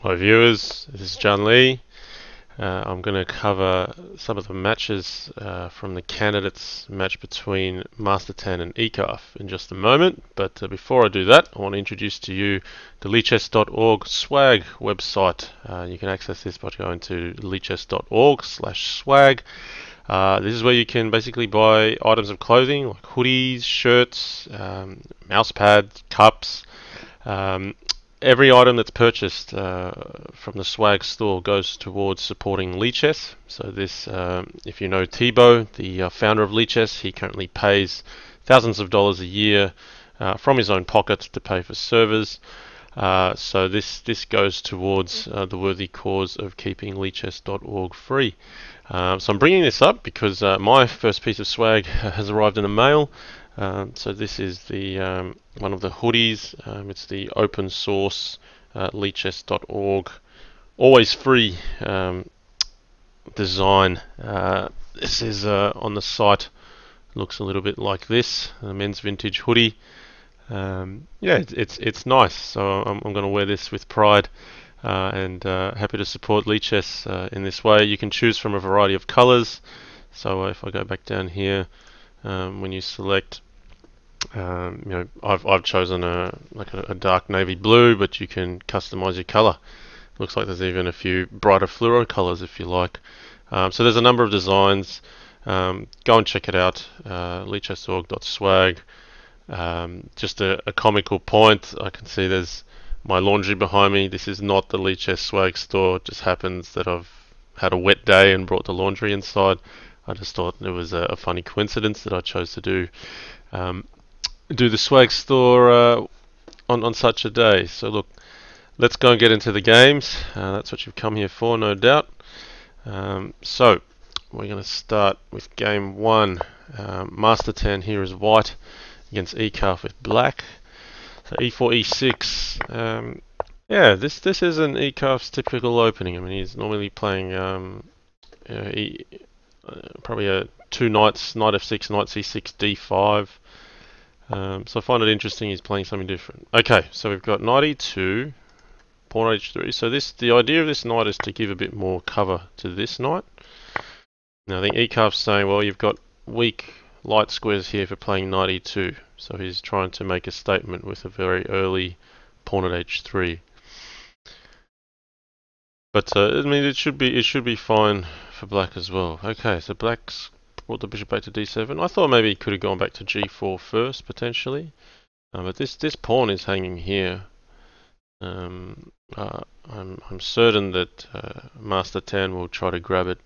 Hi viewers, this is John Lee. I'm going to cover some of the matches from the candidates match between mastertan and eekarf in just a moment. But before I do that, I want to introduce to you the lichess.org swag website. You can access this by going to lichess.org/swag. This is where you can basically buy items of clothing like hoodies, shirts, mouse pads, cups. Um, every item that's purchased from the swag store goes towards supporting Lichess. So this, if you know Thibaut, the founder of Lichess, he currently pays thousands of dollars a year from his own pocket to pay for servers. So this goes towards the worthy cause of keeping Lichess.org free. So I'm bringing this up because my first piece of swag has arrived in the mail. So this is the one of the hoodies. It's the open source Lichess.org, always free design. This is on the site. Looks a little bit like this, a men's vintage hoodie. Yeah, it's nice. So I'm going to wear this with pride. And happy to support Lichess in this way. You can choose from a variety of colors. So if I go back down here, when you select, I've chosen a dark navy blue, but you can customize your color. Looks like there's even a few brighter fluoro colors if you like. So there's a number of designs. Go and check it out. Lichess.org.swag. Just a comical point. I can see there's my laundry behind me. This is not the Lichess swag store. It just happens that I've had a wet day and brought the laundry inside. I just thought it was a funny coincidence that I chose to do the swag store on such a day. So look, let's go and get into the games. That's what you've come here for, no doubt. So we're going to start with game one. Mastertan here is white against eekarf with black. So e4, e6. Yeah, this is an eekarf's typical opening. I mean, he's normally playing probably two knights, knight f6, knight c6, d5. So I find it interesting he's playing something different. Okay, so we've got knight e2, pawn h3. So the idea of this knight is to give a bit more cover to this knight. Now I think eekarf's saying, well, you've got weak light squares here for playing knight e2. So he's trying to make a statement with a very early pawn at h3. But I mean, it should be fine for black as well. Okay, so black's brought the bishop back to d7. I thought maybe he could have gone back to g4 first potentially, but this pawn is hanging here. I'm certain that mastertan will try to grab it.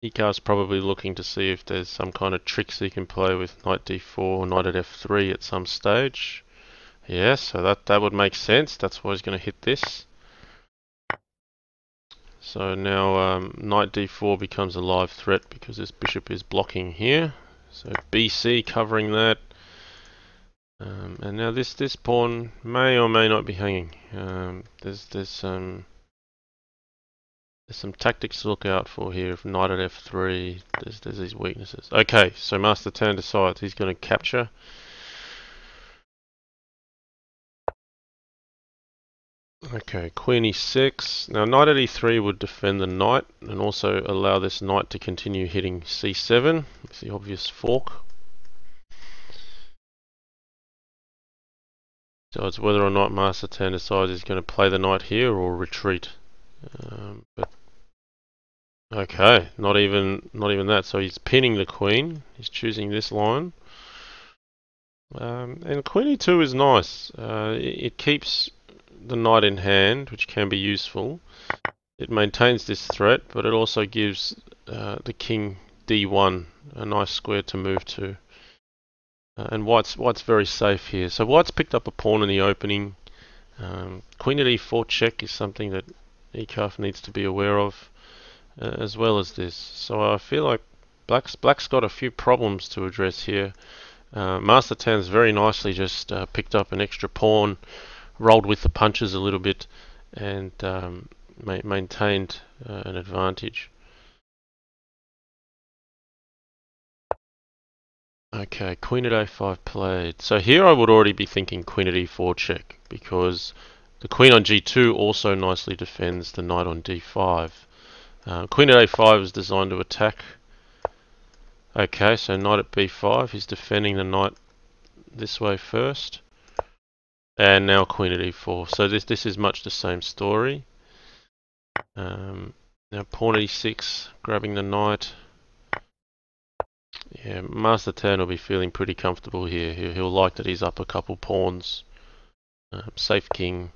eekarf's probably looking to see if there's some kind of tricks he can play with knight d4 or knight at f3 at some stage. Yes, so that would make sense. That's why he's going to hit this. So now knight d4 becomes a live threat because this bishop is blocking here. So bc covering that. And now this pawn may or may not be hanging. There's some tactics to look out for here. If knight at f3, there's these weaknesses. Okay, so mastertan decides he's going to capture. Okay, queen e6. Now knight at e3 would defend the knight and also allow this knight to continue hitting c7 with the obvious fork. So it's whether or not mastertan decides he's going to play the knight here or retreat. But okay, not even that. So he's pinning the queen. He's choosing this line. And queen e2 is nice. It keeps the knight in hand, which can be useful. It maintains this threat, but it also gives the king d1 a nice square to move to. And white's very safe here. So white's picked up a pawn in the opening. Queen at e4 check is something that eekarf needs to be aware of, as well as this. So I feel like black's got a few problems to address here. Mastertan's very nicely just picked up an extra pawn, rolled with the punches a little bit, and maintained an advantage. Okay, queen at a5 played. So here I would already be thinking queen at e4 check, because The queen on g2 also nicely defends the knight on d5. Queen at a5 is designed to attack. Okay, so knight at b5, he's defending the knight this way first. And now queen at e4. So this is much the same story. Now pawn at e6, grabbing the knight. Yeah, mastertan will be feeling pretty comfortable here. He'll like that he's up a couple pawns. Safe king.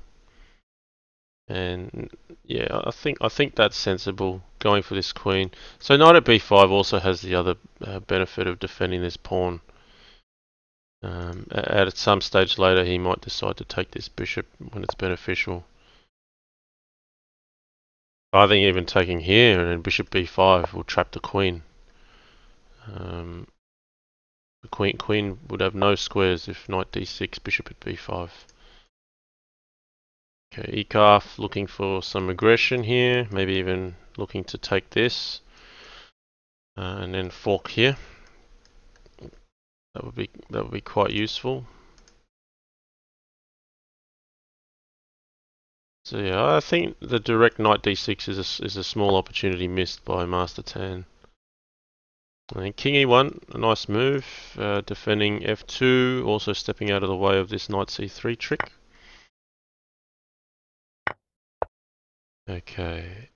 And yeah, I think that's sensible, going for this queen. So knight at b5 also has the other benefit of defending this pawn. At some stage later, he might decide to take this bishop when it's beneficial. I think even taking here and then bishop b5 will trap the queen. The queen would have no squares if knight d6, bishop at b5. Okay, eekarf looking for some aggression here, maybe even looking to take this and then fork here. That would be quite useful. So yeah, I think the direct knight d6 is a small opportunity missed by mastertan. I think king e1, a nice move, defending f2, also stepping out of the way of this knight c3 trick. Okay,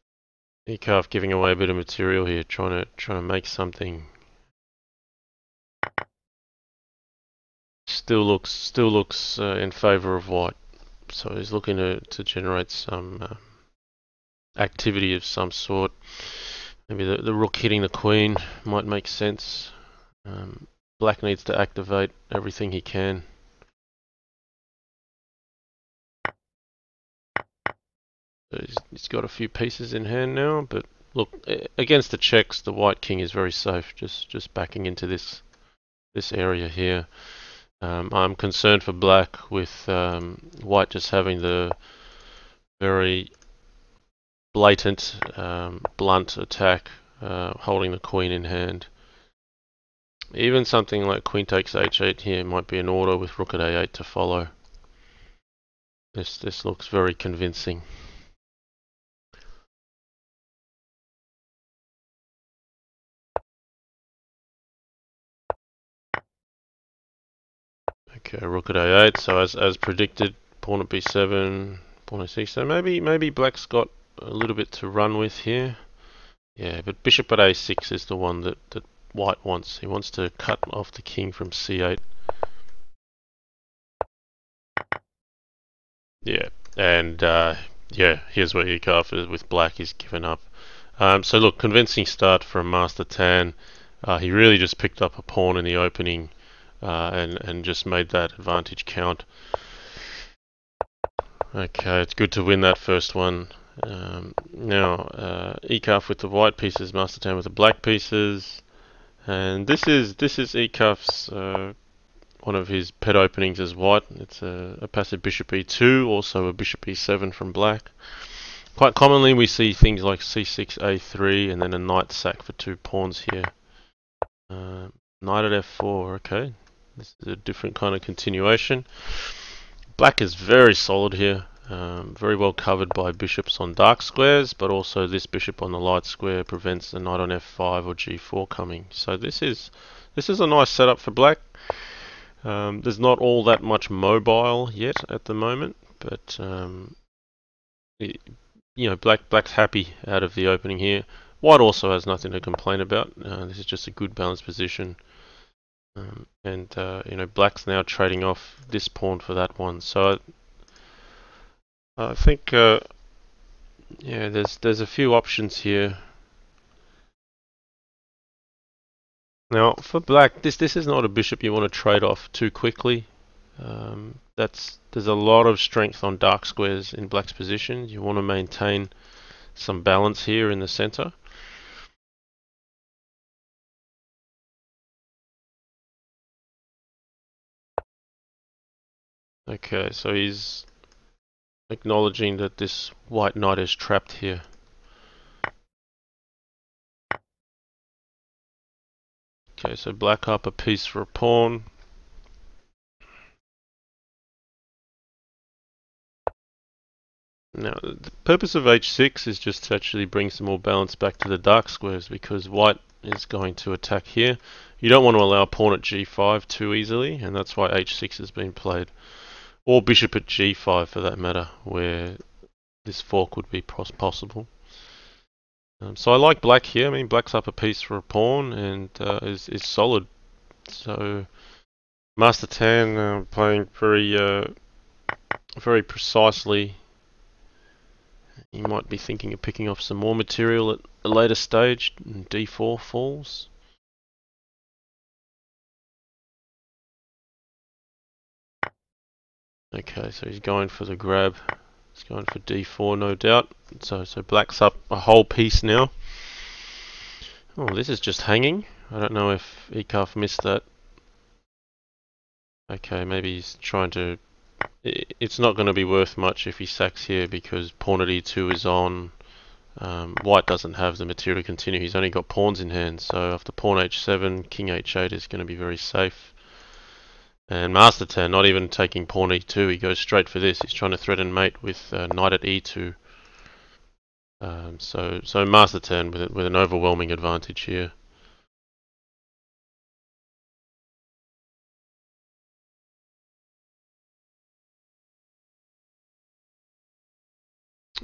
eekarf giving away a bit of material here, trying to make something. Still looks in favour of white, so he's looking to generate some activity of some sort. Maybe the rook hitting the queen might make sense. Black needs to activate everything he can. So he's got a few pieces in hand now, but look, against the checks, the white king is very safe, just backing into this area here. I'm concerned for black with white just having the very blatant, blunt attack, holding the queen in hand. Even something like queen takes h8 here might be in order with rook at a8 to follow. This looks very convincing. Okay, rook at a8. So as predicted, pawn at b7, pawn at c7. So maybe black's got a little bit to run with here. Yeah, but bishop at a6 is the one that white wants. He wants to cut off the king from c8. Yeah, and yeah, here's where eekarf is with black. He's given up. So look, convincing start from mastertan. He really just picked up a pawn in the opening and just made that advantage count. Okay, it's good to win that first one. Now, eekarf with the white pieces, mastertan with the black pieces, and this is eekarf's one of his pet openings as white. It's a passive bishop e2, also a bishop e7 from black. Quite commonly we see things like c6, a3, and then a knight sack for 2 pawns here. Knight at f4, okay. This is a different kind of continuation. Black is very solid here. Very well covered by bishops on dark squares, but also this bishop on the light square prevents the knight on f5 or g4 coming. So this is a nice setup for black. There's not all that much mobile yet at the moment, but you know, black's happy out of the opening here. White also has nothing to complain about. This is just a good balanced position, and you know, black's now trading off this pawn for that one. So I think yeah, there's a few options here. Now for black, this is not a bishop you want to trade off too quickly. There's a lot of strength on dark squares in black's position. You want to maintain some balance here in the center. Okay, so he's acknowledging that this white knight is trapped here. Okay, so black up a piece for a pawn. Now, the purpose of h6 is just to actually bring some more balance back to the dark squares, because white is going to attack here. You don't want to allow pawn at g5 too easily, and that's why h6 has been played. Or bishop at g5 for that matter, where this fork would be possible. So I like black here. I mean, black's up a piece for a pawn and is solid. So mastertan playing very precisely. You might be thinking of picking off some more material at a later stage. D4 falls. Okay, so he's going for the grab. He's going for D4, no doubt. So black's up a whole piece now. Oh, this is just hanging. I don't know if eekarf missed that. Okay, maybe he's trying to... It's not going to be worth much if he sacks here because pawn at e2 is on. White doesn't have the material to continue. He's only got pawns in hand, so after pawn h7, king h8 is going to be very safe. And mastertan, not even taking pawn e2, he goes straight for this. He's trying to threaten mate with knight at e2. So mastertan with an overwhelming advantage here.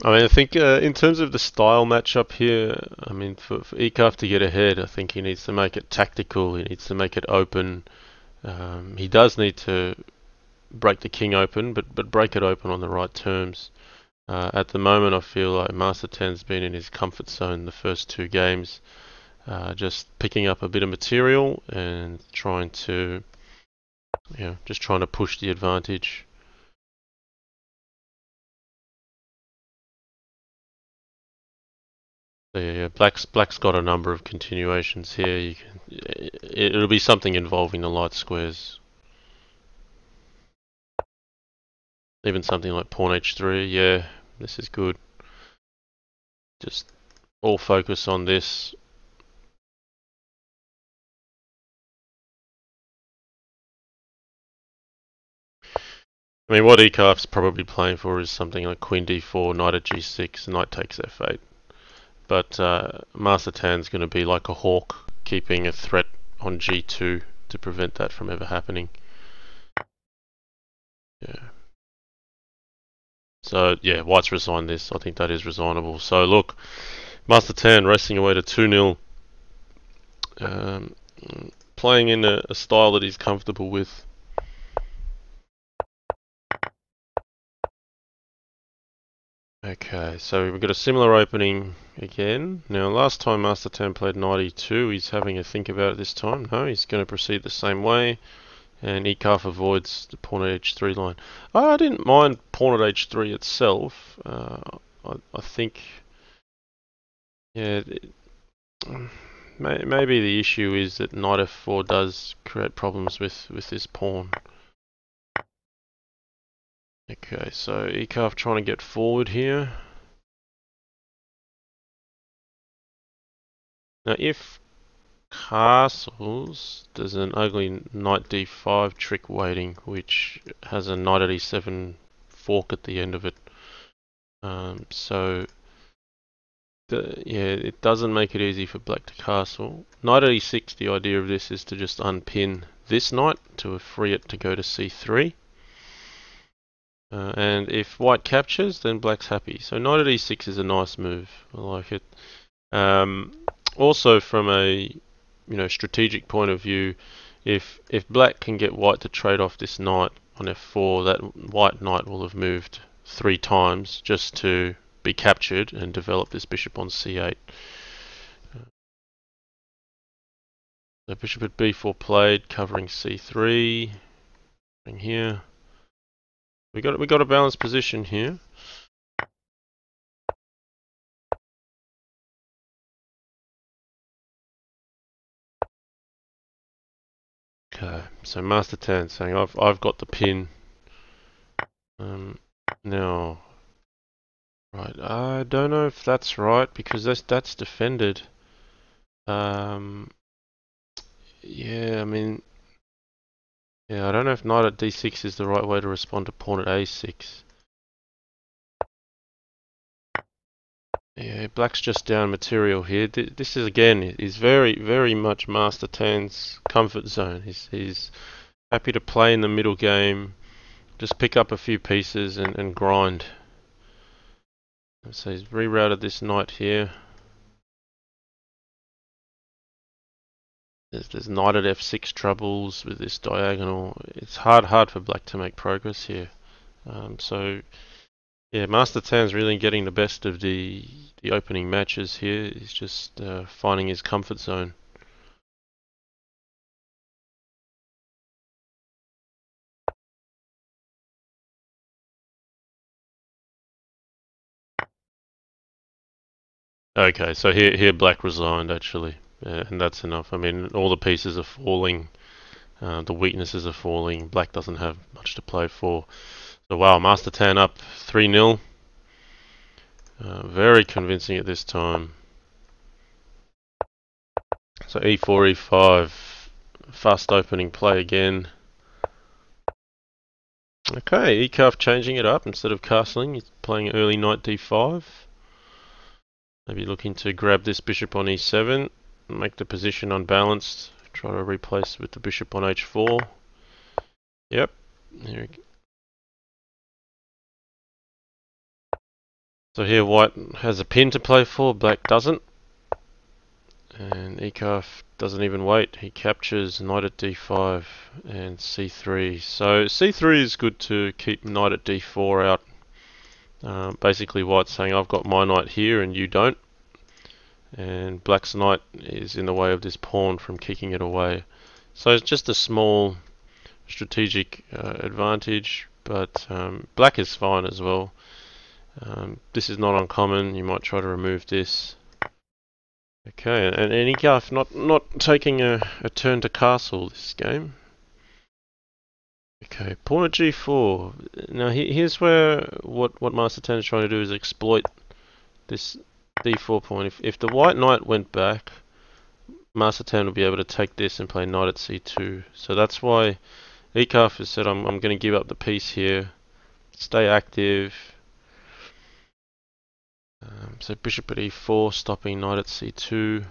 I mean, I think in terms of the style matchup here, I mean, for eekarf to get ahead, I think he needs to make it tactical. He needs to make it open. He does need to break the king open, but break it open on the right terms. At the moment, I feel like mastertan's been in his comfort zone the first two games, just picking up a bit of material and trying to, just trying to push the advantage. So yeah, black's got a number of continuations here. It'll be something involving the light squares. Even something like pawn h3. Yeah, this is good. Just all focus on this. I mean, what eekarf's probably playing for is something like queen d4, knight at g6, knight takes f8. But mastertan's going to be like a hawk, keeping a threat on g2 to prevent that from ever happening. Yeah. So yeah, white's resigned this. I think that is resignable. So look, mastertan racing away to 2-0. Playing in a style that he's comfortable with. Okay, so we've got a similar opening again. Now, last time mastertan played knight e2, he's having a think about it this time. No, he's going to proceed the same way, and eekarf avoids the pawn at h3 line. I didn't mind pawn at h3 itself. I think, yeah, maybe the issue is that knight f4 does create problems with this pawn. Okay, so eekarf trying to get forward here. Now if castles, there's an ugly knight d5 trick waiting, which has a knight at e7 fork at the end of it. Yeah, it doesn't make it easy for black to castle. Knight at e6, the idea of this is to just unpin this knight to free it to go to c3. And if white captures, then black's happy. So knight at e6 is a nice move. I like it. Also, from a strategic point of view, if black can get white to trade off this knight on f4, that white knight will have moved 3 times just to be captured and develop this bishop on c8. So bishop at b4 played, covering c3. Here. We got a balanced position here. Okay, so mastertan saying I've got the pin. Now, right, I don't know if that's right because that's defended. Yeah, I mean, yeah, I don't know if knight at d6 is the right way to respond to pawn at a6. Yeah, black's just down material here. This is again is very much mastertan's comfort zone. He's happy to play in the middle game, just pick up a few pieces and grind. So he's rerouted this knight here. There's knight at f6 troubles with this diagonal. It's hard for black to make progress here. So yeah, mastertan's really getting the best of the opening matches here. He's just finding his comfort zone. Okay, so here black resigned actually, and that's enough. I mean, all the pieces are falling, the weaknesses are falling. Black doesn't have much to play for. So wow, mastertan up 3-0. Very convincing at this time. So e4, e5, fast opening play again. Okay, eekarf changing it up instead of castling. He's playing early knight d5. Maybe looking to grab this bishop on e7, make the position unbalanced, try to replace with the bishop on h4. Yep. So here white has a pin to play for, black doesn't. And eekarf doesn't even wait. He captures knight at d5 and c3. So c3 is good to keep knight at d4 out. Basically white's saying I've got my knight here and you don't. And black's knight is in the way of this pawn from kicking it away. So it's just a small strategic advantage, but black is fine as well. This is not uncommon. You might try to remove this. Okay, and eekarf not taking a turn to castle this game. Okay, pawn at g4. Now here's where what mastertan is trying to do is exploit this d4 pawn. If the white knight went back, mastertan would be able to take this and play knight at c2. So that's why eekarf has said I'm going to give up the piece here, stay active. So bishop at e4, stopping knight at c2.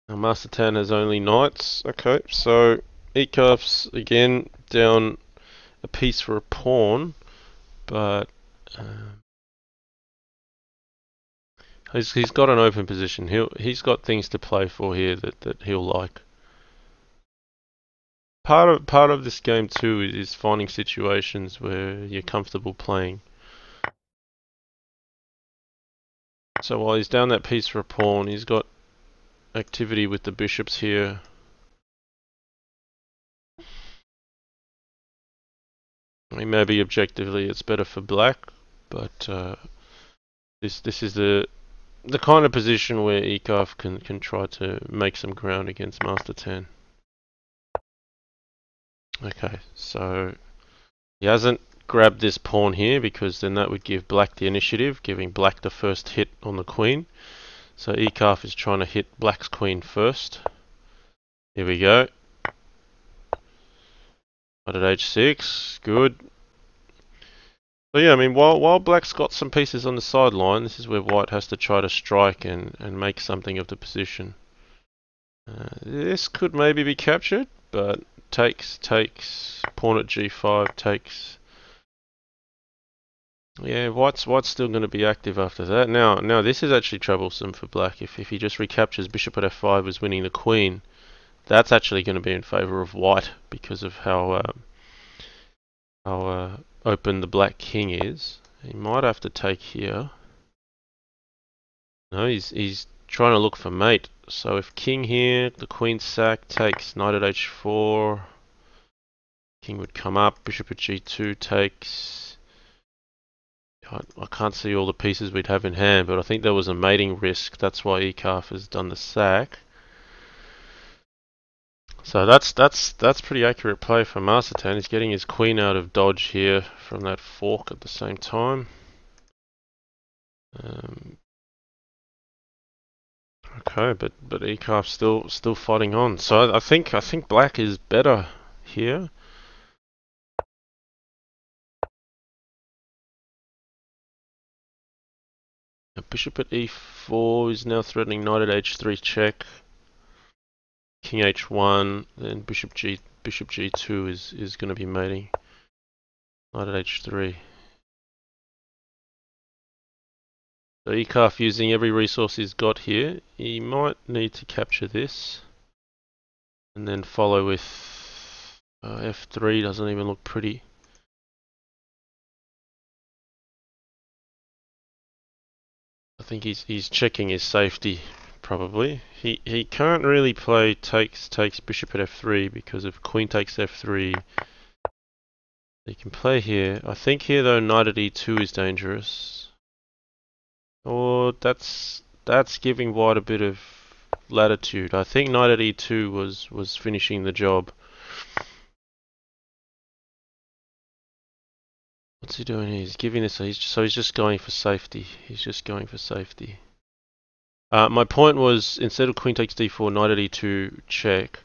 Now mastertan has only knights. Okay, so eekarf's again down a piece for a pawn, but he's got an open position. He's got things to play for here that he'll like. Part of this game too is finding situations where you're comfortable playing. So while he's down that piece for a pawn, he's got activity with the bishops here. I mean, maybe objectively it's better for black, but this is the kind of position where eekarf can try to make some ground against mastertan. Okay, so he hasn't grabbed this pawn here because then that would give black the initiative, giving black the first hit on the queen. So eekarf is trying to hit black's queen first. Here we go. Knight at h6, good. So yeah, I mean, while black's got some pieces on the sideline, this is where white has to try to strike and make something of the position. This could maybe be captured, but takes, pawn at g5 takes. Yeah, white's still going to be active after that. Now this is actually troublesome for black. If he just recaptures bishop at f5 as winning the queen, that's actually going to be in favour of white because of how open the black king is. He might have to take here. No, he's trying to look for mate. So if king here, the queen sack takes knight at h4. King would come up, bishop at g2 takes. I can't see all the pieces we'd have in hand, but I think there was a mating risk. That's why eekarf has done the sack. So that's pretty accurate play for mastertan. He's getting his queen out of dodge here from that fork at the same time. Okay, but eekarf's still fighting on. So I think black is better here. Bishop at e4 is now threatening knight at h3 check. King h1, then bishop g2 is going to be mating. Knight at h3. So eekarf using every resource he's got here. He might need to capture this, and then follow with f3. Doesn't even look pretty. I think he's checking his safety. Probably. He can't really play takes bishop at f3 because if queen takes f3, he can play here. I think here though knight at e2 is dangerous. Or that's giving white a bit of latitude. I think knight at e2 was finishing the job. What's he doing here? He's giving this. So he's just going for safety. He's just going for safety. My point was, instead of queen takes d4, knight at e2 check.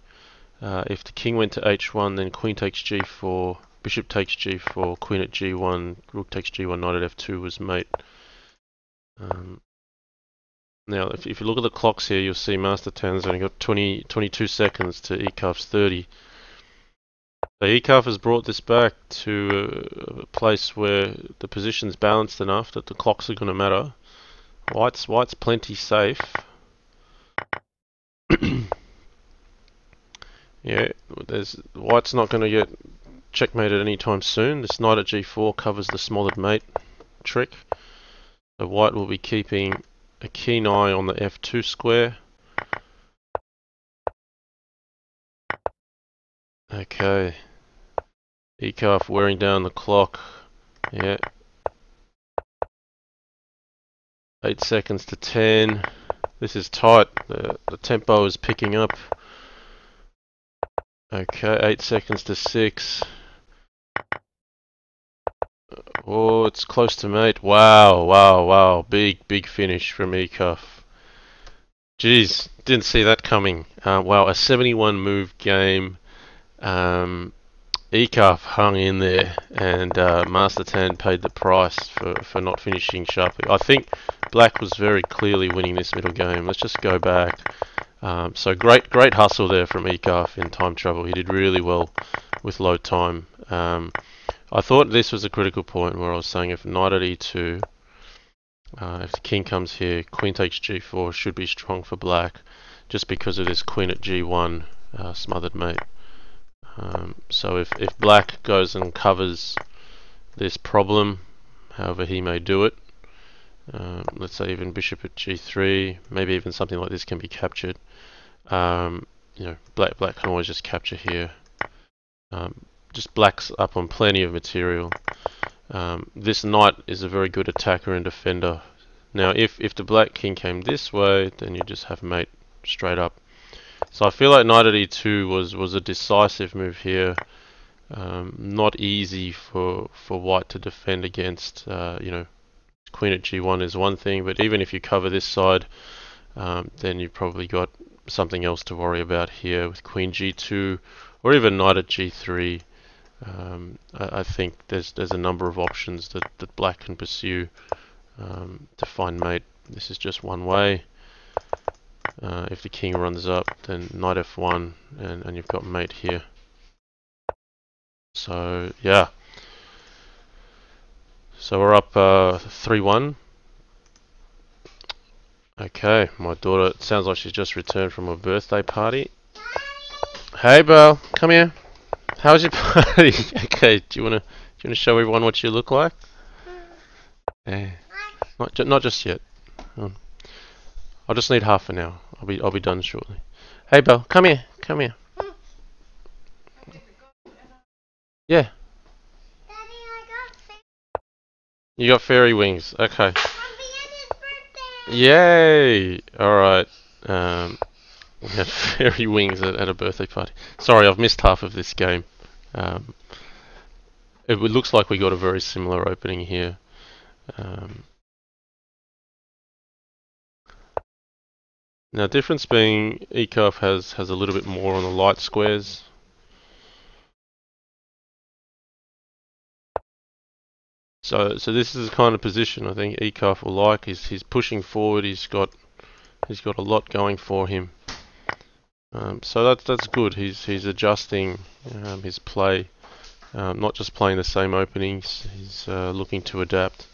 If the king went to h1, then queen takes g4, bishop takes g4, queen at g1, rook takes g1, knight at f2 was mate. Now, if you look at the clocks here, you'll see mastertan's only got 22 seconds to eekarf's 30. So eekarf has brought this back to a place where the position's balanced enough that the clocks are going to matter. White's plenty safe. Yeah, white's not going to get checkmated anytime soon. This knight at g4 covers the smothered mate trick. So white will be keeping a keen eye on the f2 square. Okay. eekarf wearing down the clock. Yeah. 8 seconds to 10. This is tight. The tempo is picking up. Okay, 8 seconds to 6. Oh, it's close to mate. Wow. Big finish from eekarf. Jeez, didn't see that coming. Wow, a 71 move game. eekarf hung in there, and mastertan paid the price for not finishing sharply. I think black was very clearly winning this middle game. Let's just go back. So great hustle there from eekarf in time trouble. He did really well with low time. I thought this was a critical point where I was saying if knight at e2, if the king comes here, queen takes g4 should be strong for black, just because of this queen at g1 smothered mate. So if black goes and covers this problem, however he may do it, let's say even bishop at g3, maybe even something like this can be captured. Black can always just capture here. Just black's up on plenty of material. This knight is a very good attacker and defender. Now if the black king came this way, then you just have mate straight up. So I feel like knight at e2 was a decisive move here. Not easy for white to defend against. Queen at g1 is one thing, but even if you cover this side, then you've probably got something else to worry about here with queen g2 or even knight at g3. I think there's a number of options that black can pursue to find mate. This is just one way. If the king runs up, then knight f1, and you've got mate here. So yeah. So we're up 3-1. Okay, my daughter, it sounds like she's just returned from a birthday party. Hey, Belle, come here. How was your party? Okay, do you wanna show everyone what you look like? Yeah. Not just yet. I'll just need half an hour. I'll be done shortly. Hey, Belle, come here. Yeah. You got fairy wings. Okay. Yay! Alright. We had fairy wings at a birthday party. Sorry, I've missed half of this game. It looks like we got a very similar opening here. Now, difference being eekarf has a little bit more on the light squares. So this is the kind of position I think eekarf will like. He's pushing forward. He's got a lot going for him. So that's good. He's adjusting his play, not just playing the same openings. He's looking to adapt.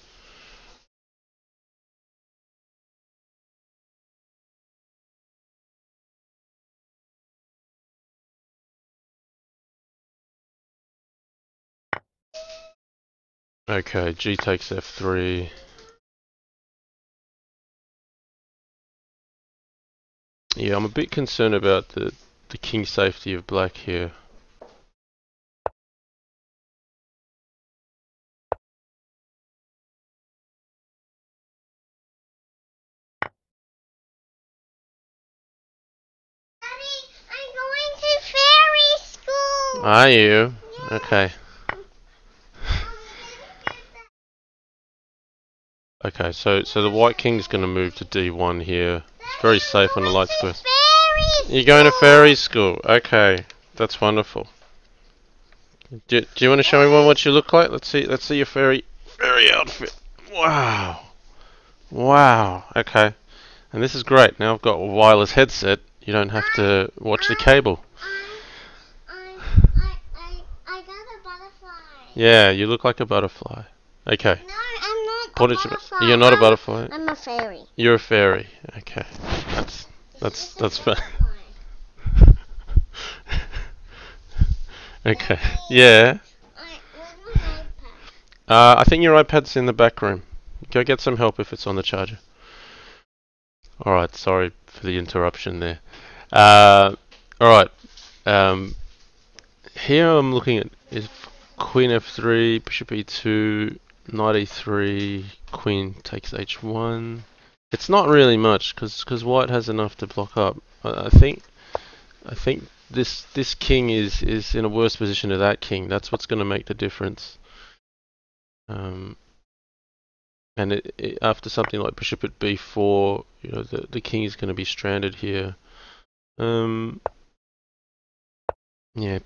Okay, G takes F3. Yeah, I'm a bit concerned about the king safety of black here. Daddy, I'm going to fairy school. Are you? Okay. Okay, so the white king's going to move to D1 here. It's very safe on the light square. You're going to fairy school. Okay, that's wonderful. Do you want to show me what you look like? Let's see your fairy outfit. Wow. Wow. Okay. And this is great. Now I've got a wireless headset. You don't have to watch the cable. I got a butterfly. Yeah, you look like a butterfly. Okay. No, I'm not What a is butterfly. You're not a butterfly. I'm a fairy. You're a fairy. Okay. That's fine. Okay. Yeah. Where's my iPad? I think your iPad's in the back room. Go get some help if it's on the charger. Alright, sorry for the interruption there. Alright. Here I'm looking at is Queen F3, Bishop E2, Knight E3, Queen takes H1. It's not really much because White has enough to block up. I think this king is in a worse position to that king. That's what's going to make the difference. And after something like Bishop at B4, you know, the king is going to be stranded here. Yeah,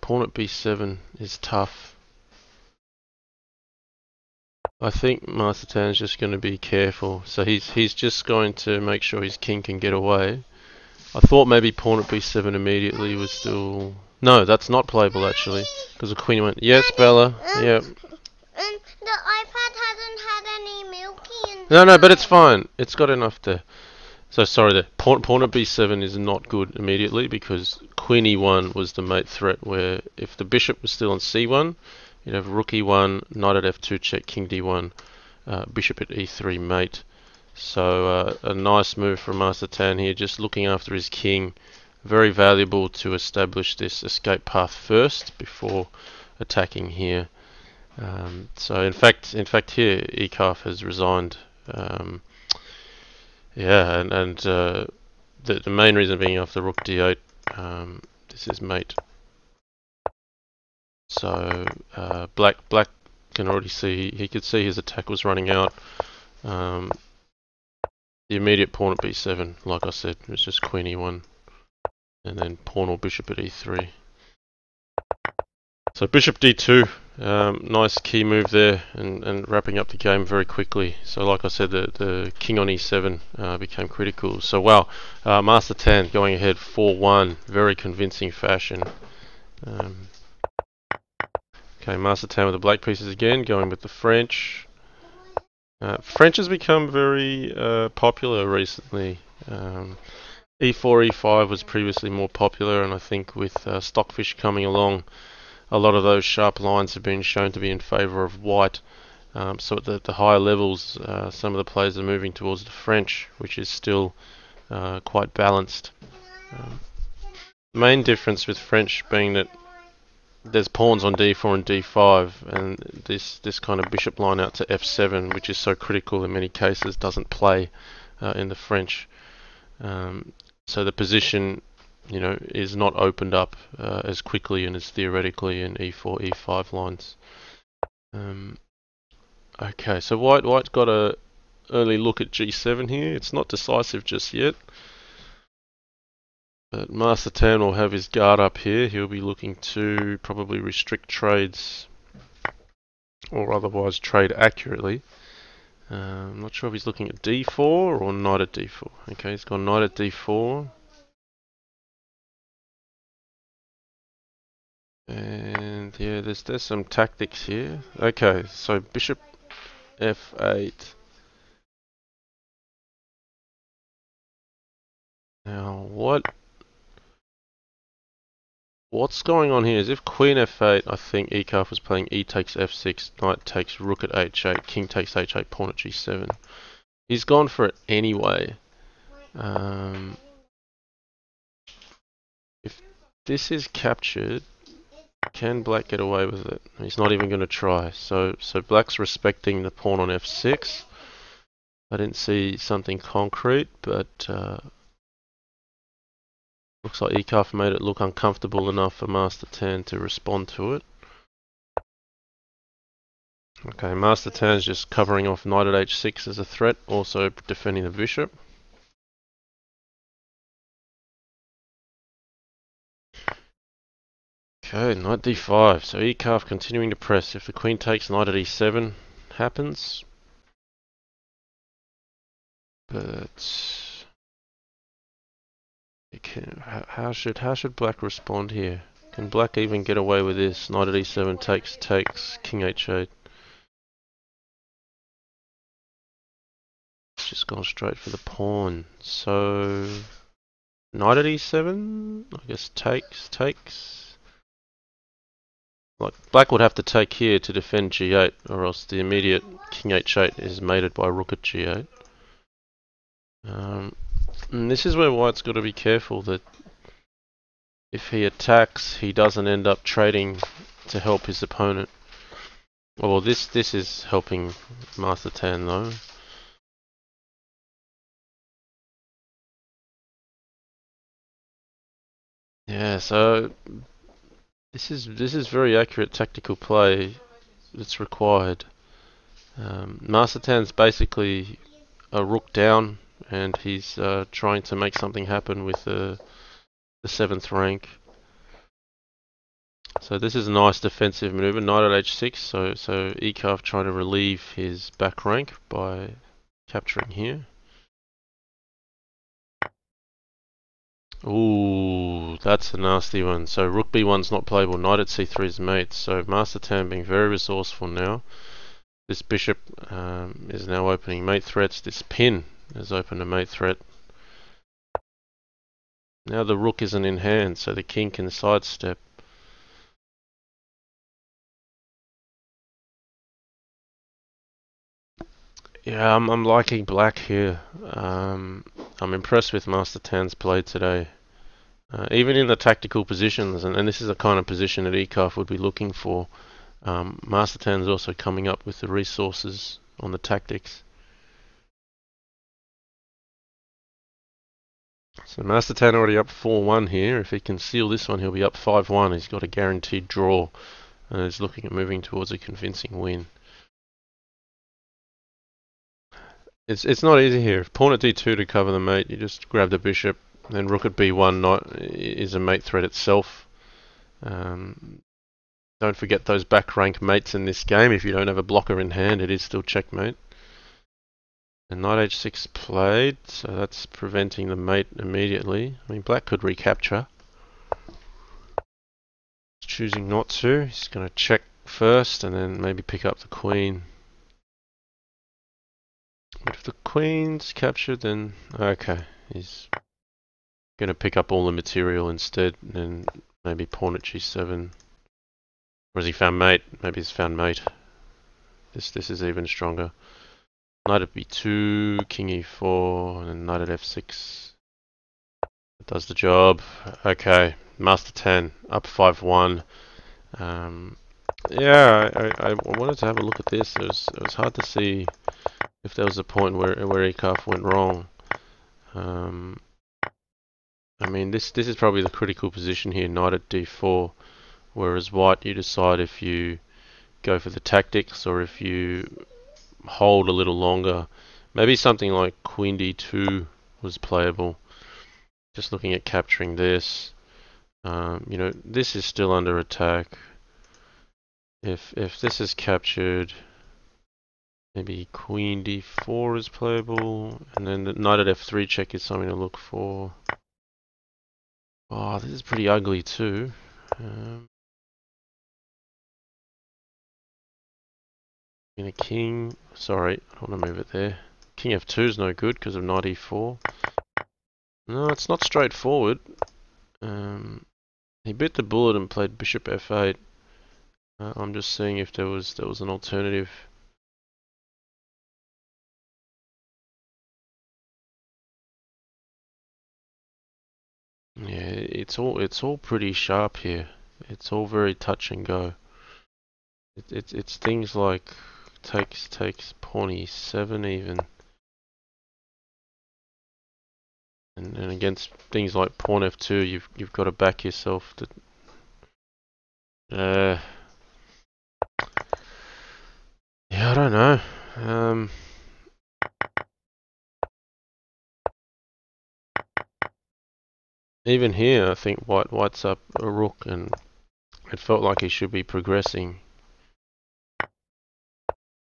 pawn at B7 is tough. I think mastertan is just going to be careful. So he's just going to make sure his king can get away. I thought maybe pawn at B7 immediately was still... No, that's not playable actually, because the queen went... Yes, Bella. Yep. The iPad hasn't had any milky in No, but it's fine. It's got enough to... So sorry, the pawn at B7 is not good immediately because Queen E1 was the mate threat where if the bishop was still on C1, you'd have Rook E1, Knight at F2 check, King D1, Bishop at E3 mate. So a nice move from mastertan here, just looking after his king. Very valuable to establish this escape path first before attacking here. So in fact here eekarf has resigned. Yeah, and the main reason being after Rook D8, this is mate. So black can already see, he could see his attack was running out. The immediate pawn at B7, like I said, was just Queen E1, and then pawn or bishop at E3. So bishop D2, nice key move there, and wrapping up the game very quickly. So like I said, the king on E7 became critical. So wow, mastertan going ahead 4-1, very convincing fashion. Okay, mastertan with the black pieces again, going with the French. French has become very popular recently. E4, E5 was previously more popular, and I think with Stockfish coming along, a lot of those sharp lines have been shown to be in favour of white. So at the higher levels, some of the players are moving towards the French, which is still quite balanced. The main difference with French being that there's pawns on D4 and D5, and this kind of bishop line out to F7, which is so critical in many cases, doesn't play in the French. So the position, you know, is not opened up as quickly and as theoretically in E4, E5 lines. Okay, so White's got a early look at G7 here. It's not decisive just yet, but mastertan will have his guard up here. He'll be looking to probably restrict trades or otherwise trade accurately. I'm not sure if he's looking at d4 or knight at d4. Okay, he's gone knight at d4. And yeah, there's some tactics here. Okay, so bishop f8. Now what's going on here is if queen f8, I think eekarf was playing e takes f6, knight takes rook at h8, king takes h8, pawn at g7. He's gone for it anyway. If this is captured, can black get away with it? He's not even going to try. So black's respecting the pawn on f6. I didn't see something concrete, but looks like eekarf made it look uncomfortable enough for mastertan to respond to it. Okay, mastertan's just covering off knight at h6 as a threat, also defending the bishop. Okay, knight d5. So eekarf continuing to press. If the queen takes, knight at e7 happens. But how should black respond here? Can black even get away with this? Knight at e7 takes, king h8. It's just gone straight for the pawn. So knight at e7, I guess takes. Like black would have to take here to defend g8, or else the immediate king h8 is mated by rook at g8. And this is where white's got to be careful that if he attacks, he doesn't end up trading to help his opponent. Well, this is helping mastertan though. Yeah, so this is very accurate tactical play that's required. Mastertan's basically a rook down, and he's trying to make something happen with the 7th rank. So this is a nice defensive maneuver, knight at h6. So eekarf trying to relieve his back rank by capturing here. Ooh, that's a nasty one. So rook b1's not playable, knight at c3 is mate. So mastertan being very resourceful now. This bishop is now opening mate threats. This pin has opened a mate threat. Now the rook isn't in hand, so the king can sidestep. Yeah, I'm liking black here. I'm impressed with mastertan's play today. Even in the tactical positions, and this is the kind of position that eekarf would be looking for. Mastertan is also coming up with the resources on the tactics. So Mastertan already up 4-1 here. If he can seal this one, he'll be up 5-1. He's got a guaranteed draw, and is looking at moving towards a convincing win. It's not easy here. If pawn at d2 to cover the mate, you just grab the bishop. Then rook at b1 is a mate threat itself. Don't forget those back rank mates in this game. If you don't have a blocker in hand, it is still checkmate. And knight h6 played, so that's preventing the mate immediately. I mean, black could recapture. He's choosing not to. He's going to check first and then maybe pick up the queen. But if the queen's captured, then okay, he's going to pick up all the material instead, and then maybe pawn at g7. Or has he found mate? Maybe he's found mate. This is even stronger. Knight at b2, king e4, and then knight at f6. That does the job. Okay, mastertan up 5-1. Yeah, I wanted to have a look at this. It was hard to see if there was a point where eekarf went wrong. I mean, this is probably the critical position here, knight at d4. Whereas white, you decide if you go for the tactics or if you hold a little longer. Maybe something like queen d2 was playable. Just looking at capturing this. You know, this is still under attack. If this is captured, maybe queen d4 is playable, and then the knight at f3 check is something to look for. Oh, this is pretty ugly too. In a king, sorry, I don't want to move it there. King f2 is no good because of knight e4. No, it's not straightforward. He bit the bullet and played bishop f8. I'm just seeing if there was an alternative. Yeah, it's all pretty sharp here. It's all very touch and go. It's things like takes pawn e7 even, and against things like pawn f2, you've got to back yourself to. Yeah, I don't know. Even here, I think white's up a rook, and it felt like he should be progressing.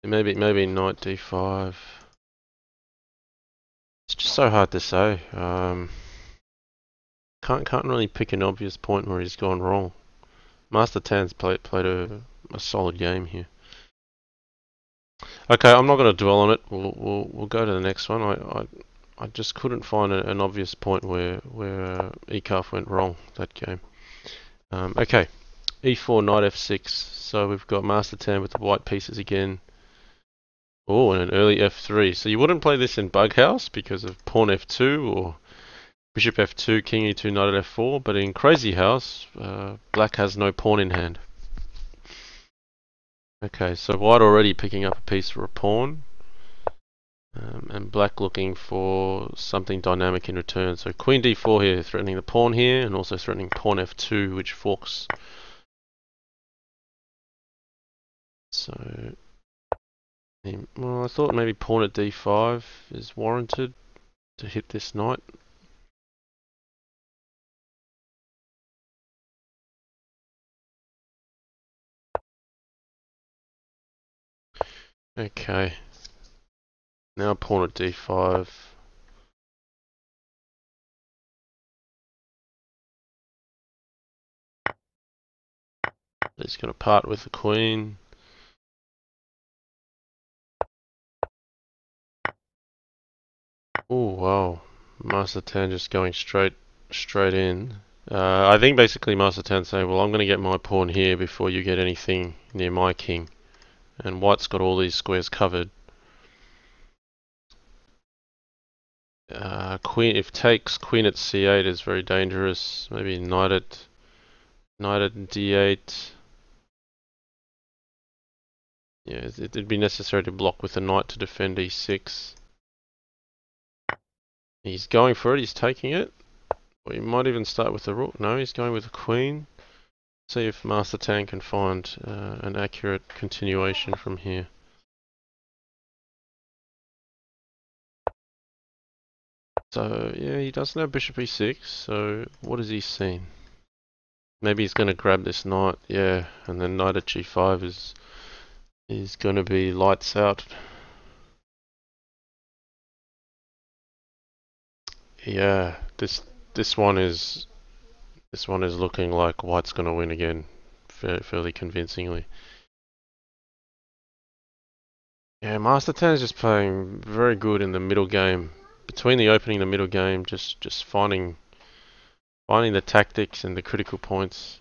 Maybe knight d5. It's just so hard to say. Can't really pick an obvious point where he's gone wrong. Mastertan's played a solid game here. Okay, I'm not going to dwell on it. We'll go to the next one. I just couldn't find an obvious point where eekarf went wrong that game. Okay, e4 knight f6. So we've got Mastertan with the white pieces again. Oh, and an early f3. So you wouldn't play this in bug house because of pawn f2 or bishop f2, king e2, knight at f4. But in crazy house, black has no pawn in hand. Okay, so white already picking up a piece for a pawn. And black looking for something dynamic in return. So queen d4 here, threatening the pawn here, and also threatening pawn f2, which forks. So, well, I thought maybe pawn at d5 is warranted to hit this knight. Okay. Now pawn at d5. He's going to part with the queen. Oh wow, Mastertan just going straight in. I think basically Mastertan saying, well, I'm going to get my pawn here before you get anything near my king. And white's got all these squares covered. Queen, if takes, queen at c8 is very dangerous. Maybe knight at d8. Yeah, it'd be necessary to block with a knight to defend e6. He's going for it. He's taking it. Or he might even start with the rook. No, he's going with the queen. See if Mastertan can find an accurate continuation from here. So yeah, he doesn't have bishop e6. So what has he seen? Maybe he's going to grab this knight. Yeah, and then knight at g5 is going to be lights out. Yeah, this one is looking like white's going to win again, fairly convincingly. Yeah, Mastertan is just playing very good in the middle game. Between the opening and the middle game, just finding the tactics and the critical points.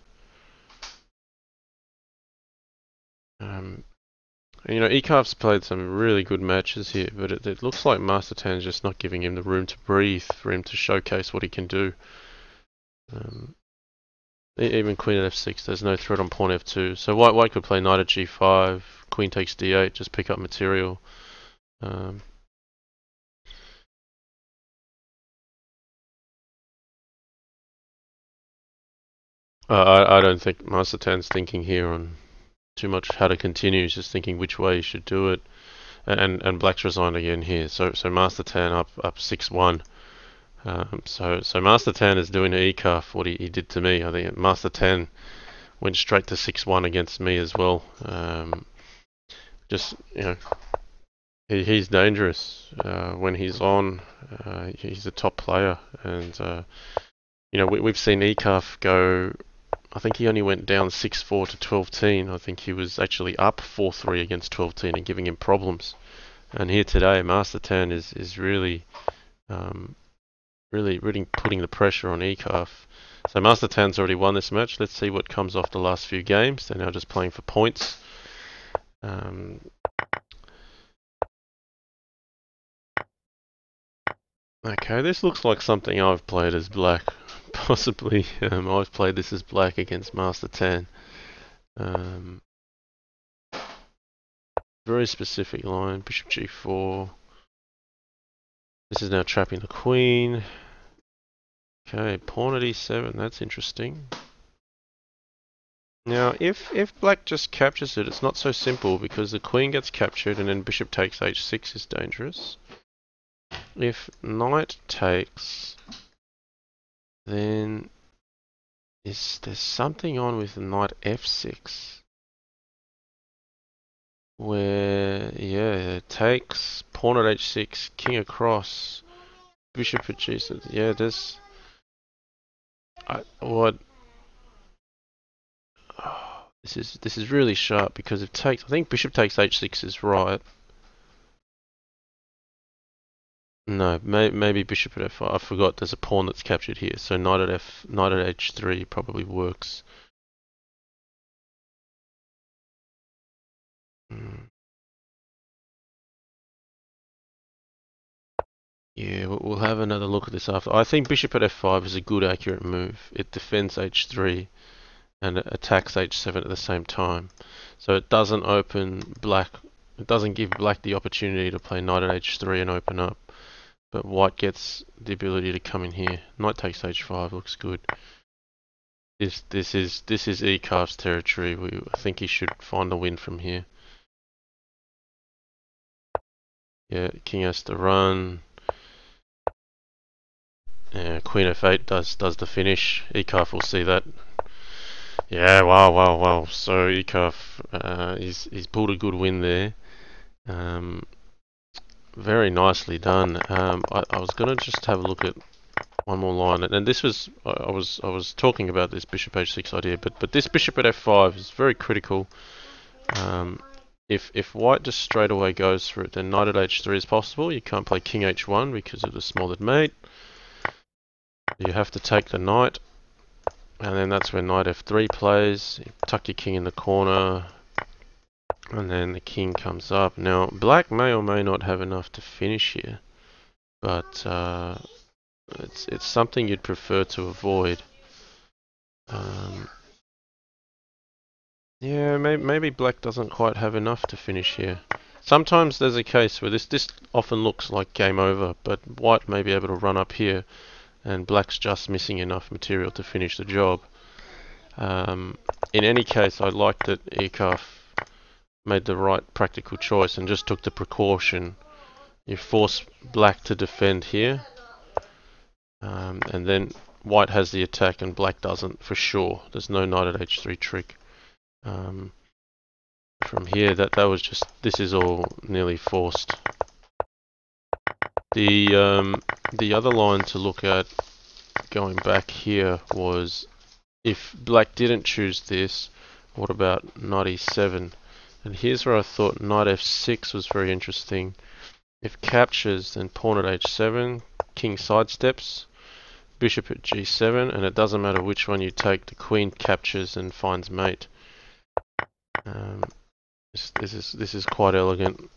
You know, eekarf's played some really good matches here, but it looks like Mastertan's just not giving him the room to breathe for him to showcase what he can do. Even queen at f6, there's no threat on pawn f2. So white could play knight at g5, queen takes d8, just pick up material. I don't think Mastertan's thinking here on too much how to continue. He's just thinking which way he should do it. And black's resigned again here. So Mastertan up 6-1. So Mastertan is doing to eekarf what he did to me. I think Mastertan went straight to 6-1 against me as well. Just, you know, he's dangerous when he's on. He's a top player, and you know, we've seen eekarf go. I think he only went down 6-4 to 12-10. I think he was actually up 4-3 against 12-10 and giving him problems. And here today, mastertan is really, really putting the pressure on eekarf. So mastertan's already won this match. Let's see what comes off the last few games. They're now just playing for points. Okay, this looks like something I've played as black. Possibly, I've played this as black against mastertan. Very specific line. Bishop g4. This is now trapping the queen. Okay, pawn at e7. That's interesting. Now, if black just captures it, it's not so simple because the queen gets captured and then bishop takes h6 is dangerous. If knight takes, then there's something on with knight f6 where, yeah, it takes, pawn at h6, king across, bishop at g6. Yeah, there's what. Oh, this is really sharp because it takes. I think bishop takes h6 is right. No, maybe bishop at f5. I forgot there's a pawn that's captured here. So knight at h3 probably works. Yeah, we'll have another look at this after. I think bishop at f5 is a good accurate move. It defends h3 and it attacks h7 at the same time. So it doesn't open black. It doesn't give black the opportunity to play knight at h3 and open up. But white gets the ability to come in here. Knight takes h5 looks good. This is eekarf's territory. I think he should find a win from here. Yeah, king has to run. Yeah, queen f8 does the finish. eekarf will see that. Yeah, wow. So eekarf, he's pulled a good win there. Very nicely done. I was gonna just have a look at one more line, and this was I was talking about this bishop h6 idea, but this bishop at f5 is very critical. If white just straight away goes for it, then knight at h3 is possible. You can't play king h1 because of the smothered mate. You have to take the knight, and then that's where knight f3 plays. You tuck your king in the corner, and then the king comes up. Now black may or may not have enough to finish here, but it's something you'd prefer to avoid. Yeah, maybe black doesn't quite have enough to finish here. Sometimes there's a case where this often looks like game over, but white may be able to run up here, and black's just missing enough material to finish the job. In any case, I like that eekarf made the right practical choice and just took the precaution. You force black to defend here, and then white has the attack and black doesn't for sure. There's no knight at h3 trick. From here, that was just, this is all nearly forced. The other line to look at going back here was if black didn't choose this, what about knight e7? And here's where I thought knight f6 was very interesting. If captures, then pawn at h7, king sidesteps, bishop at g7, and it doesn't matter which one you take, the queen captures and finds mate. This is quite elegant.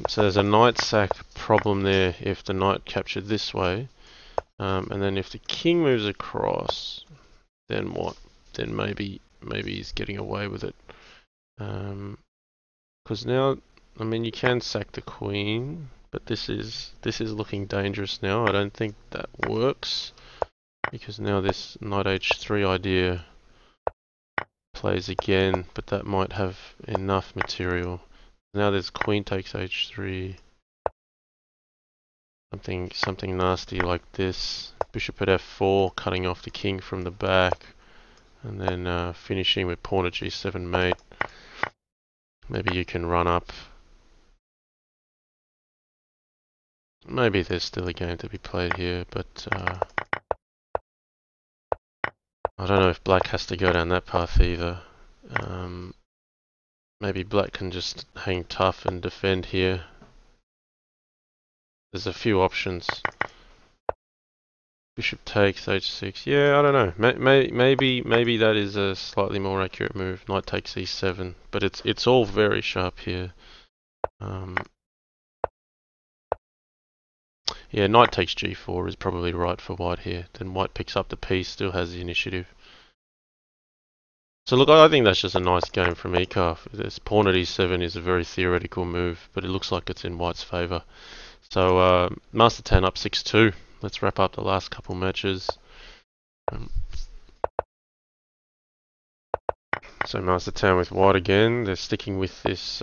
So there's a knight sack problem there if the knight captured this way, and then if the king moves across, then what? Then maybe he's getting away with it. Because now, I mean, you can sack the queen, but this is looking dangerous now. I don't think that works because now this knight h3 idea plays again, but that might have enough material. Now there's queen takes h3, something nasty like this. Bishop at f4, cutting off the king from the back. and then finishing with pawn at g7 mate. Maybe you can run up. Maybe there's still a game to be played here, but I don't know if black has to go down that path either. Maybe black can just hang tough and defend here. There's a few options. Bishop takes h6. Yeah, I don't know. Maybe that is a slightly more accurate move. Knight takes e7, but it's all very sharp here. Yeah, knight takes g4 is probably right for white here. Then white picks up the piece, still has the initiative. So look, I think that's just a nice game from eekarf. This pawn at e7 is a very theoretical move, but it looks like it's in white's favour. So mastertan up 6-2. Let's wrap up the last couple matches. So mastertan with white again. They're sticking with this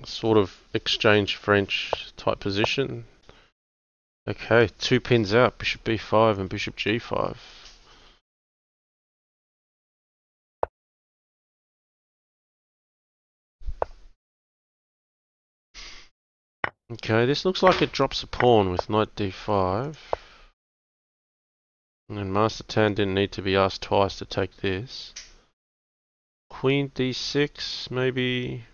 sort of exchange French type position. Okay, 2 pins out, bishop b5 and bishop g5. Okay, this looks like it drops a pawn with knight d5. And mastertan didn't need to be asked twice to take this. Queen d6, maybe.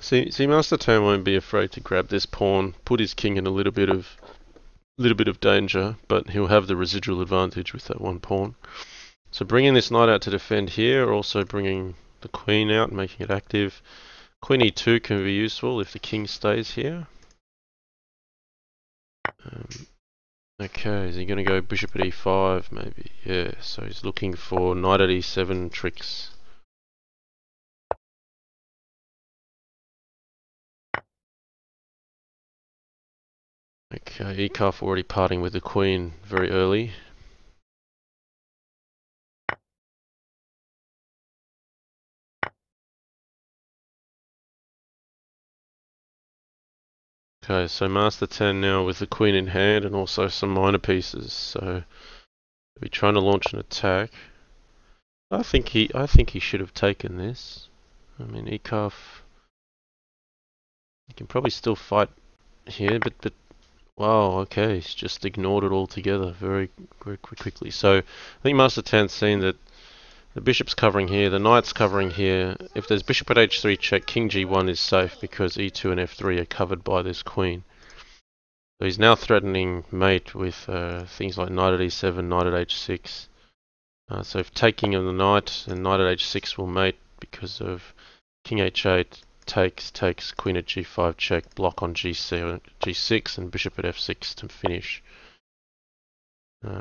See, mastertan won't be afraid to grab this pawn, put his king in a little bit of danger, but he'll have the residual advantage with that one pawn. So bringing this knight out to defend here, also bringing the queen out, making it active. Queen e2 can be useful if the king stays here. Okay, is he going to go bishop at e5 maybe? Yeah, so he's looking for knight at e7 tricks. Okay, eekarf already parting with the queen very early. Okay, so mastertan now with the queen in hand and also some minor pieces. So we're trying to launch an attack. I think he should have taken this. I mean, eekarf, he can probably still fight here, but wow, okay, he's just ignored it altogether very quickly. So I think mastertan's seen that the bishop's covering here, the knight's covering here. If there's bishop at h3 check, king g1 is safe because e2 and f3 are covered by this queen. So he's now threatening mate with things like knight at e7, knight at h6. So if taking of the knight, then knight at h6 will mate because of king h8 takes, queen at g5 check, block on g7, g6, and bishop at f6 to finish.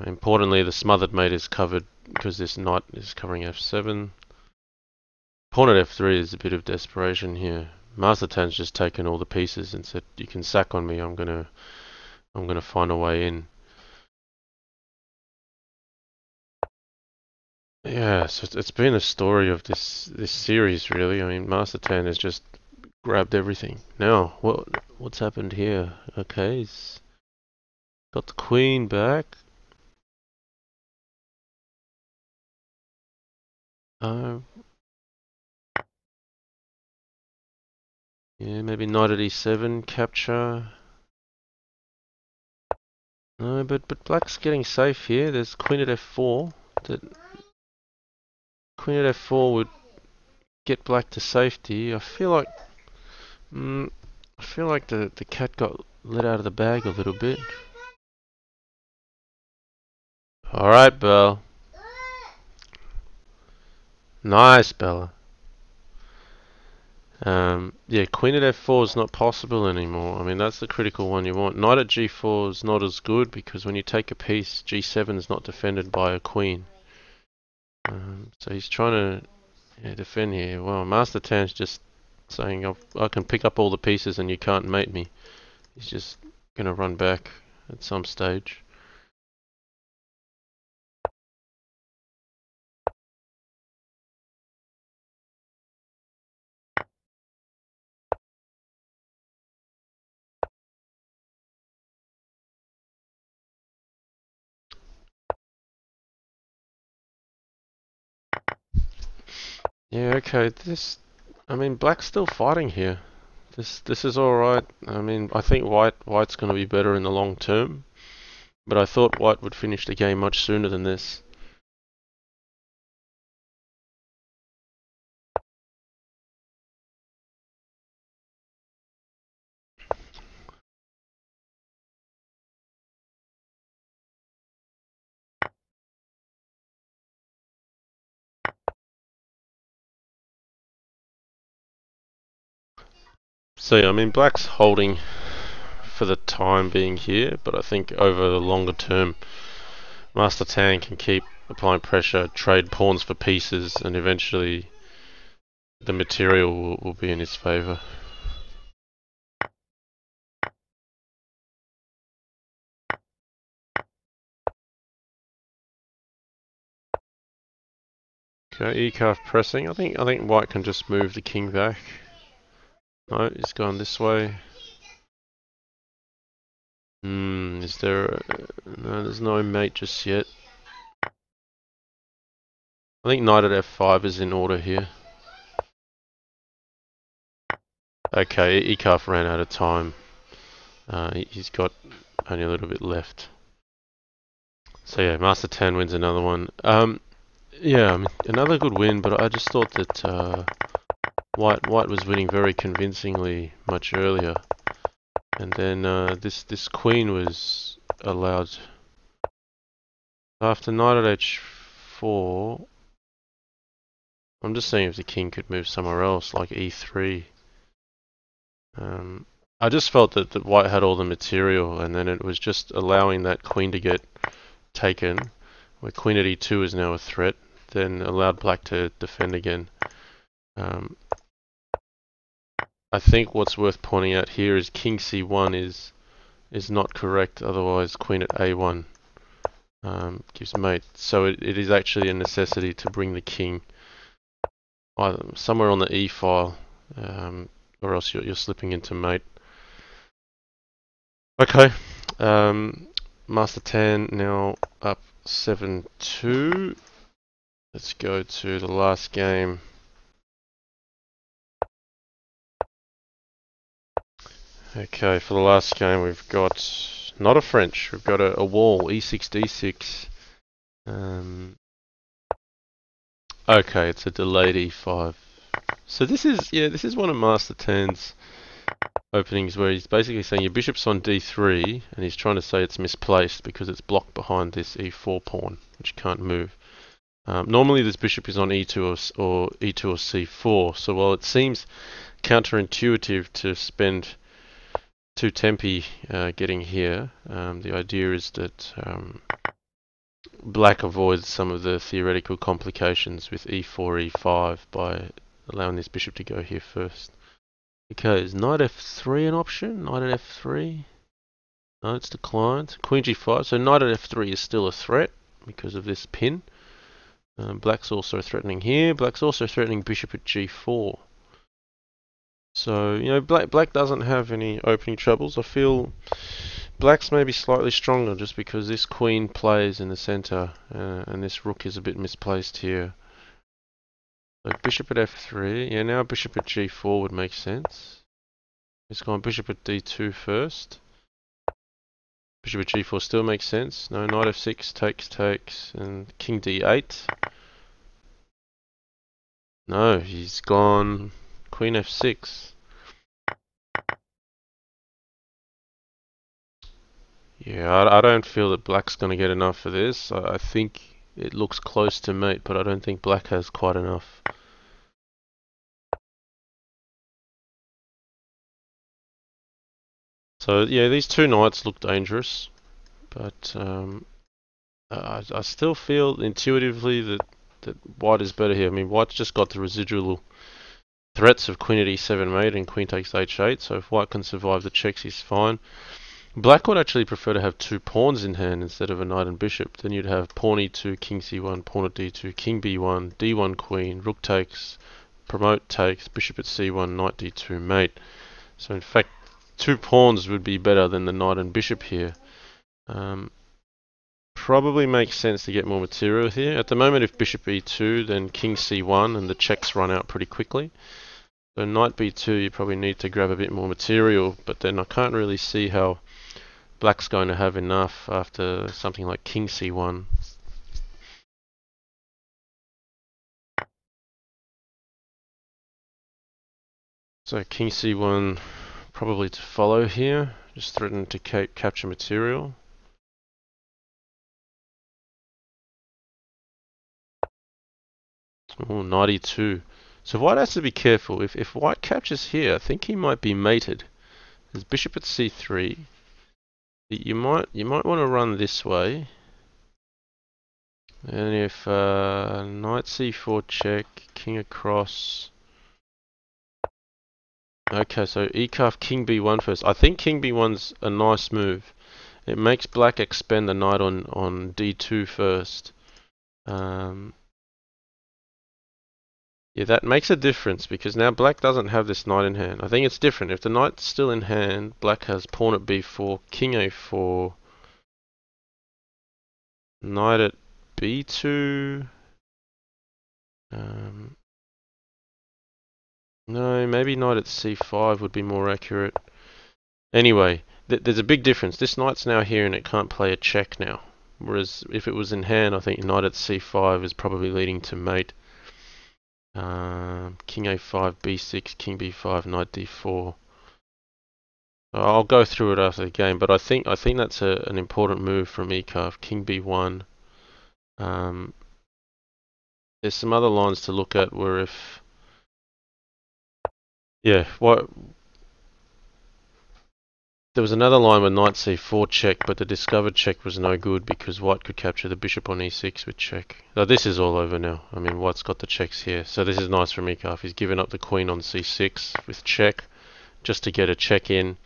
Importantly, the smothered mate is covered because this knight is covering f7. Pawn at f3 is a bit of desperation here. Mastertan's just taken all the pieces and said, "You can sack on me. I'm gonna find a way in." Yeah, so it's been a story of this series really. I mean, mastertan has just grabbed everything. Now, what's happened here? Okay, he's got the queen back. Uh, yeah, maybe knight at e7 capture. No, but black's getting safe here. There's queen at f4. That queen at f4 would get black to safety. I feel like the cat got let out of the bag a little bit. All right, Belle. Nice, Bella. Yeah, queen at f4 is not possible anymore. I mean, that's the critical one you want. Knight at g4 is not as good because when you take a piece, g7 is not defended by a queen. So he's trying to defend here. Well, mastertan's just saying, I can pick up all the pieces and you can't mate me. He's just going to run back at some stage. Yeah, okay. I mean, black's still fighting here. This is all right. I mean, I think white's going to be better in the long term, but I thought white would finish the game much sooner than this. So yeah, I mean, black's holding for the time being here, but I think over the longer term, mastertan can keep applying pressure, trade pawns for pieces, and eventually the material will be in his favour. Okay, eekarf pressing. I think white can just move the king back. No, he's gone this way. Is there no, there's no mate just yet. I think knight at f5 is in order here. Okay, eekarf ran out of time. He's got only a little bit left. So yeah, mastertan wins another one. Yeah, I mean, another good win, but I just thought that white was winning very convincingly much earlier, and then this queen was allowed after knight at h4. I'm just seeing if the king could move somewhere else, like e3. I just felt that white had all the material, and then it was just allowing that queen to get taken, where queen at e2 is now a threat, then allowed black to defend again. I think what's worth pointing out here is king c1 is not correct, otherwise queen at a1 gives mate. So it is actually a necessity to bring the king either somewhere on the e file, or else you're slipping into mate. Okay, mastertan now up 7-2. Let's go to the last game. Okay, for the last game we've got not a French, we've got a wall, e6 d6. Okay, it's a delayed e5. So this is one of mastertan's openings where he's basically saying your bishop's on d3 and he's trying to say it's misplaced because it's blocked behind this e4 pawn, which can't move. Normally this bishop is on e2 or e2 or c4, so while it seems counterintuitive to spend 2 tempi getting here, the idea is that black avoids some of the theoretical complications with e4, e5 by allowing this bishop to go here first. Okay, is knight f3 an option? Knight at f3? No, it's declined. Queen g5, so knight at f3 is still a threat because of this pin. Black's also threatening here. Black's also threatening bishop at g4. So, you know, black doesn't have any opening troubles. I feel black's maybe slightly stronger just because this queen plays in the center and this rook is a bit misplaced here. So bishop at f3. Yeah, now bishop at g4 would make sense. It's gone bishop at d2 first. Bishop at g4 still makes sense. No, knight f6 takes, and king d8. No, he's gone queen f6. Yeah, I don't feel that black's going to get enough for this. I think it looks close to mate, but I don't think black has quite enough. So yeah, these two knights look dangerous, but I still feel intuitively that white is better here. I mean, white's just got the residual threats of queen at e7 mate and queen takes h8, so if white can survive the checks, he's fine. Black would actually prefer to have 2 pawns in hand instead of a knight and bishop. Then you'd have pawn e2, king c1, pawn at d2, king b1, d1 queen, rook takes, promote takes, bishop at c1, knight d2 mate. So in fact, 2 pawns would be better than the knight and bishop here. probably makes sense to get more material here. At the moment, if bishop e2, then king c1, and the checks run out pretty quickly. So knight b2, you probably need to grab a bit more material, but then I can't really see how black's going to have enough after something like king c1. So king c1 probably to follow here, just threaten to capture material. Oh, knight e2. So white has to be careful. If white captures here, I think he might be mated. There's bishop at c3. You might want to run this way. And if knight c4 check, king across. Okay, so eekarf king b1 first. I think king b1's a nice move. It makes black expend the knight on d2 first. Yeah, that makes a difference because now black doesn't have this knight in hand. I think it's different. If the knight's still in hand, black has pawn at b4, king a4, knight at b2. No, maybe knight at c5 would be more accurate. Anyway, there's a big difference. This knight's now here and it can't play a check now. Whereas if it was in hand, I think knight at c5 is probably leading to mate. King a5, b6, king b5, knight d4. I'll go through it after the game, but I think that's an important move from eekarf. King b1. There's some other lines to look at where if what there was another line with knight c4 check, but the discovered check was no good because white could capture the bishop on e6 with check. Now this is all over now. I mean, white's got the checks here, so this is nice from eekarf. He's given up the queen on c6 with check just to get a check in,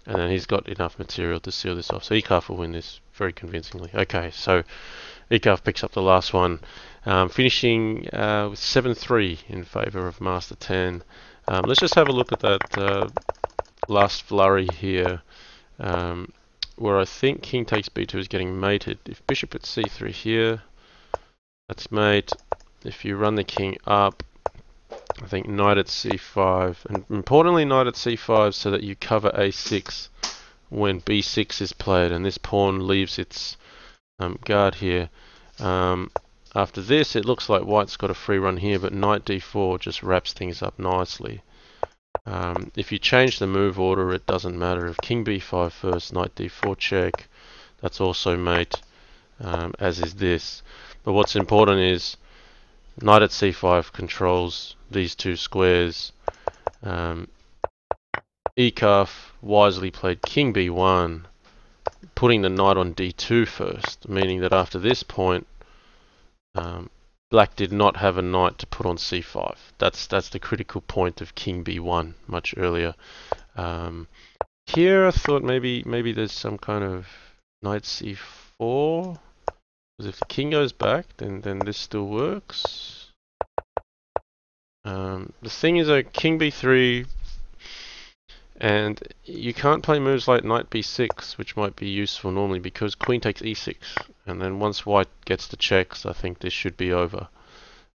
and then he's got enough material to seal this off. So eekarf will win this very convincingly. Okay, so eekarf picks up the last one, finishing with 7-3 in favour of mastertan. Let's just have a look at that last flurry here, where I think king takes b2 is getting mated. If bishop at c3 here, that's mate. If you run the king up, I think knight at c5, and importantly knight at c5 so that you cover a6 when b6 is played, and this pawn leaves its guard here. After this, it looks like white's got a free run here, but knight d4 just wraps things up nicely. If you change the move order, it doesn't matter. If king b5 first, knight d4 check, that's also mate, as is this. But what's important is knight at c5 controls these two squares. eekarf wisely played king b1, putting the knight on d2 first, meaning that after this point, black did not have a knight to put on c5. That's the critical point of king b1 much earlier. Here I thought maybe there's some kind of knight c4, because if the king goes back, then this still works. The thing is, king b3, and you can't play moves like knight b6, which might be useful normally, because queen takes e6, and then once white gets the checks, I think this should be over.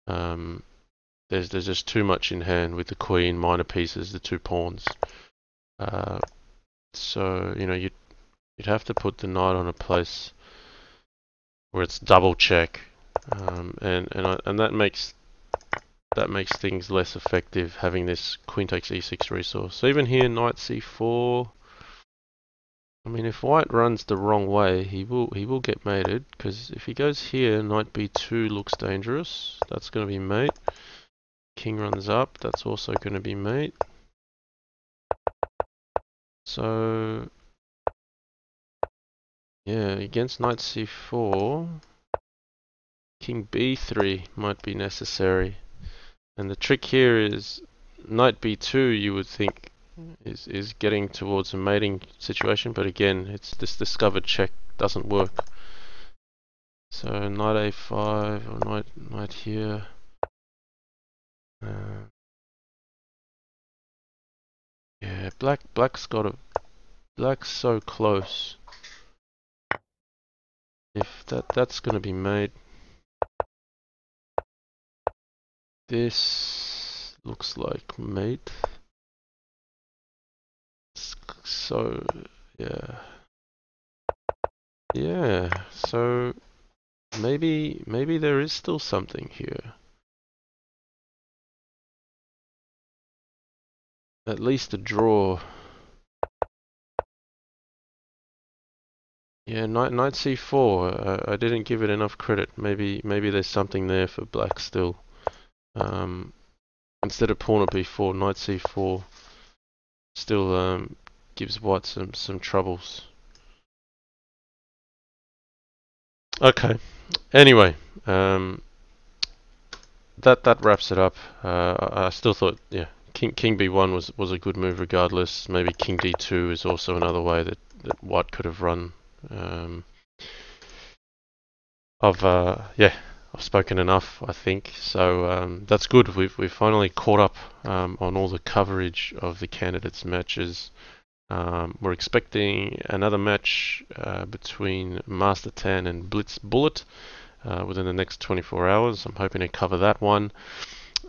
There's just too much in hand with the queen, minor pieces, the two pawns. So you'd have to put the knight on a place where it's double check, and that makes things less effective, having this queen takes e6 resource. So even here, knight c4. I mean, if white runs the wrong way, he will get mated, because if he goes here, knight b2 looks dangerous. That's going to be mate. King runs up. That's also going to be mate. So yeah, against knight c4, king b3 might be necessary. And the trick here is knight b2, you would think is getting towards a mating situation, but again, it's this discovered check doesn't work. So knight a5 or knight here. Yeah, black's so close. if that's going to be made. This looks like mate. So yeah, yeah. So maybe there is still something here. At least a draw. Yeah, knight c4. I didn't give it enough credit. Maybe there's something there for black still. Um, Instead of pawn at b4, knight c4 still gives white some troubles. Okay. Anyway, that wraps it up. I still thought, yeah, king b1 was a good move regardless. Maybe king d2 is also another way that white could have run. Um, I've spoken enough, I think. So that's good. We've finally caught up on all the coverage of the candidates' matches. We're expecting another match between mastertan and Blitz Bullet within the next 24 hours. I'm hoping to cover that one.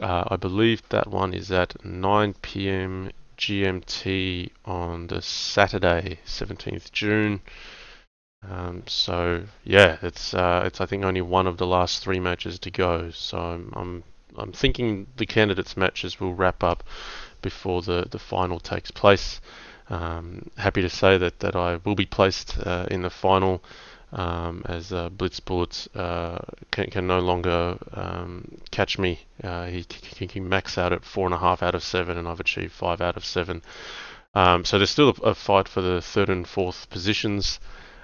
I believe that one is at 9 p.m. GMT on the Saturday, 17th June. So yeah, it's I think only one of the last three matches to go. So I'm thinking the candidates matches will wrap up before the final takes place. Happy to say that I will be placed in the final, as Blitz Bullets can no longer catch me. He can max out at 4.5 out of 7, and I've achieved 5 out of 7. So there's still a fight for the third and fourth positions.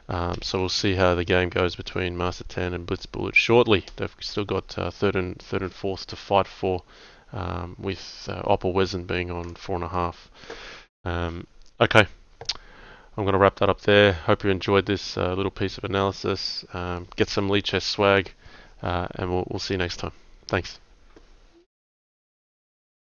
So we'll see how the game goes between mastertan and Blitz Bullet shortly. They've still got third and fourth to fight for, with Opel Wesen being on 4.5. Okay, I'm going to wrap that up there. Hope you enjoyed this little piece of analysis. Get some Lichess swag, and we'll see you next time. Thanks.